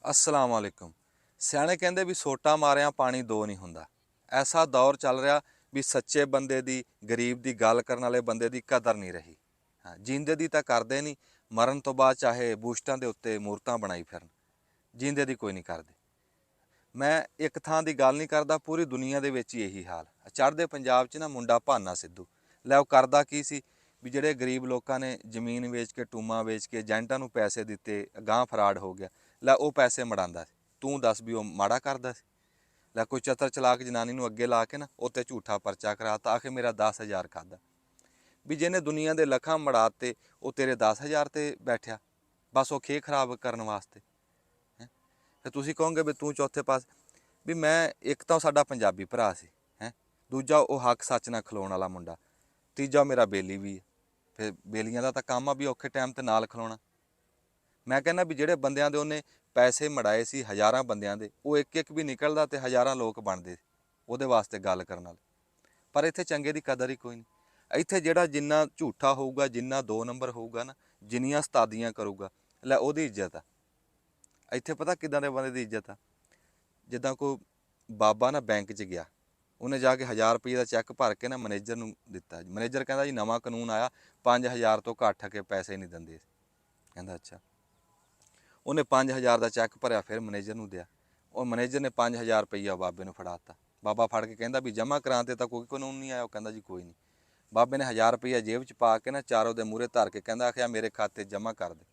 अस्सलाम वालेकुम। ਸਿਆਣੇ ਕਹਿੰਦੇ ਵੀ ਸੋਟਾ ਮਾਰਿਆ ਪਾਣੀ ਦੋ ਨਹੀਂ ਹੁੰਦਾ। ਐਸਾ ਦੌਰ ਚੱਲ ਰਿਹਾ ਵੀ ਸੱਚੇ ਬੰਦੇ ਦੀ, ਗਰੀਬ ਦੀ, ਗੱਲ ਕਰਨ ਵਾਲੇ ਬੰਦੇ ਦੀ ਕਦਰ ਨਹੀਂ ਰਹੀ। ਹਾਂ, ਜੀਂਦੇ ਦੀ ਤਾਂ ਕਰਦੇ ਨਹੀਂ, ਮਰਨ ਤੋਂ ਬਾਅਦ ਚਾਹੇ ਬੂਸਟਾਂ ਦੇ ਉੱਤੇ ਮੂਰਤਾਂ ਬਣਾਈ ਫਿਰਨ, ਜੀਂਦੇ ਦੀ ਕੋਈ ਨਹੀਂ ਕਰਦੇ। ਮੈਂ ਇੱਕ ਥਾਂ ਦੀ ਗੱਲ ਨਹੀਂ ਕਰਦਾ, ਪੂਰੀ ਦੁਨੀਆ ਦੇ ਵਿੱਚ ਹੀ ਇਹੀ ਹਾਲ। ਚੜ੍ਹਦੇ ਪੰਜਾਬ 'ਚ ਨਾ ਮੁੰਡਾ ਭਾਨਾ ਸਿੱਧੂ, ਲੈ ਉਹ ਕਰਦਾ ਕੀ ਸੀ ਵੀ ਜਿਹੜੇ ਗਰੀਬ ਲੋਕਾਂ ਨੇ ਜ਼ਮੀਨ ਵੇਚ ਕੇ, ਟੂਮਾਂ ਵੇਚ ਕੇ ਏਜੰਟਾਂ ਨੂੰ ਪੈਸੇ ਦਿੱਤੇ, ਅਗਾਂਹ ਫਰਾਡ ਹੋ ਗਿਆ, ਲੈ ਉਹ ਪੈਸੇ ਮੜਾਉਂਦਾ ਸੀ। ਤੂੰ ਦੱਸ ਵੀ ਉਹ ਮਾੜਾ ਕਰਦਾ ਸੀ? ਲੈ ਕੋਈ ਚਤਰ ਚਲਾਕ ਜਨਾਨੀ ਨੂੰ ਅੱਗੇ ਲਾ ਕੇ ਨਾ ਉੱਤੇ ਝੂਠਾ ਪਰਚਾ ਕਰਾਤਾ, ਆਖੇ ਮੇਰਾ 10,000 ਖਾਦਾ। ਵੀ ਜਿਹਨੇ ਦੁਨੀਆ ਦੇ ਲੱਖਾਂ ਮੜਾਤੇ, ਉਹ ਤੇਰੇ 10,000 ਤੇ ਬੈਠਿਆ ਬਸ ਉਹ ਖੇ ਖਰਾਬ ਕਰਨ ਵਾਸਤੇ। ਹੈਂ, ਫਿਰ ਤੁਸੀਂ ਕਹੋਗੇ ਵੀ ਤੂੰ ਚੌਥੇ ਪਾਸ। ਵੀ ਮੈਂ ਇੱਕ ਤਾਂ ਸਾਡਾ ਪੰਜਾਬੀ ਭਰਾ ਸੀ, ਹੈਂ, ਦੂਜਾ ਉਹ ਹੱਕ ਸੱਚ ਨਾਲ ਖਲੋਣ ਵਾਲਾ ਮੁੰਡਾ, ਤੀਜਾ ਮੇਰਾ ਬੇਲੀ ਵੀ ਹੈ। ਫਿਰ ਬੇਲੀਆਂ ਦਾ ਤਾਂ ਕੰਮ ਆ ਵੀ ਔਖੇ ਟਾਈਮ ਤੇ ਨਾਲ ਖਲੋਣਾ। ਮੈਂ ਕਹਿੰਦਾ ਵੀ ਜਿਹੜੇ ਬੰਦਿਆਂ ਦੇ ਉਹਨੇ ਪੈਸੇ ਮੜਾਏ ਸੀ, ਹਜ਼ਾਰਾਂ ਬੰਦਿਆਂ ਦੇ, ਉਹ ਇੱਕ ਇੱਕ ਵੀ ਨਿਕਲਦਾ ਤੇ ਹਜ਼ਾਰਾਂ ਲੋਕ ਬਣਦੇ ਉਹਦੇ ਵਾਸਤੇ ਗੱਲ ਕਰਨ ਨਾਲ। ਪਰ ਇੱਥੇ ਚੰਗੇ ਦੀ ਕਦਰ ਹੀ ਕੋਈ ਨਹੀਂ। ਇੱਥੇ ਜਿਹੜਾ ਜਿੰਨਾ ਝੂਠਾ ਹੋਊਗਾ, ਜਿੰਨਾ 2 ਨੰਬਰ ਹੋਊਗਾ ਨਾ, ਜਿੰਨੀਆਂ ਉਸਤਾਦੀਆਂ ਕਰੂਗਾ, ਲੈ ਉਹਦੀ ਇੱਜ਼ਤ ਆ। ਇੱਥੇ ਪਤਾ ਕਿੱਦਾਂ ਦੇ ਬੰਦੇ ਦੀ ਇੱਜ਼ਤ ਆ? ਜਿੱਦਾਂ ਕੋਈ ਬਾਬਾ ਨਾ ਬੈਂਕ 'ਚ ਗਿਆ, ਉਹਨੇ ਜਾ ਕੇ 1000 ਰੁਪਏ ਦਾ ਚੈੱਕ ਭਰ ਕੇ ਨਾ ਮੈਨੇਜਰ ਨੂੰ ਦਿੱਤਾ। ਮੈਨੇਜਰ ਕਹਿੰਦਾ ਜੀ ਨਵਾਂ ਕਾਨੂੰਨ ਆਇਆ, 5,000 ਤੋਂ ਘੱਟ ਕੇ ਪੈਸੇ ਨਹੀਂ ਦਿੰਦੇ। ਕਹਿੰਦਾ ਅੱਛਾ। ਉਹਨੇ 5,000 ਦਾ ਚੈੱਕ ਭਰਿਆ, ਫਿਰ ਮੈਨੇਜਰ ਨੂੰ ਦਿਆ। ਉਹ ਮੈਨੇਜਰ ਨੇ 5,000 ਰੁਪਈਆ ਬਾਬੇ ਨੂੰ ਫੜਾਤਾ। ਬਾਬਾ ਫੜ ਕੇ ਕਹਿੰਦਾ ਵੀ ਜਮ੍ਹਾਂ ਕਰਾਂ ਤੇ ਤਾਂ ਕੋਈ ਕਾਨੂੰਨ ਨਹੀਂ ਆਇਆ। ਉਹ ਕਹਿੰਦਾ ਜੀ ਕੋਈ ਨਹੀਂ। ਬਾਬੇ ਨੇ 1000 ਰੁਪਈਆ ਜੇਬ 'ਚ ਪਾ ਕੇ ਨਾ ਚਾਰੋਂ ਦੇ ਮੂਹਰੇ ਧਰ ਕੇ ਕਹਿੰਦਾ ਆਖਿਆ ਮੇਰੇ ਖਾਤੇ 'ਚ ਜਮ੍ਹਾਂ ਕਰ ਦੇ।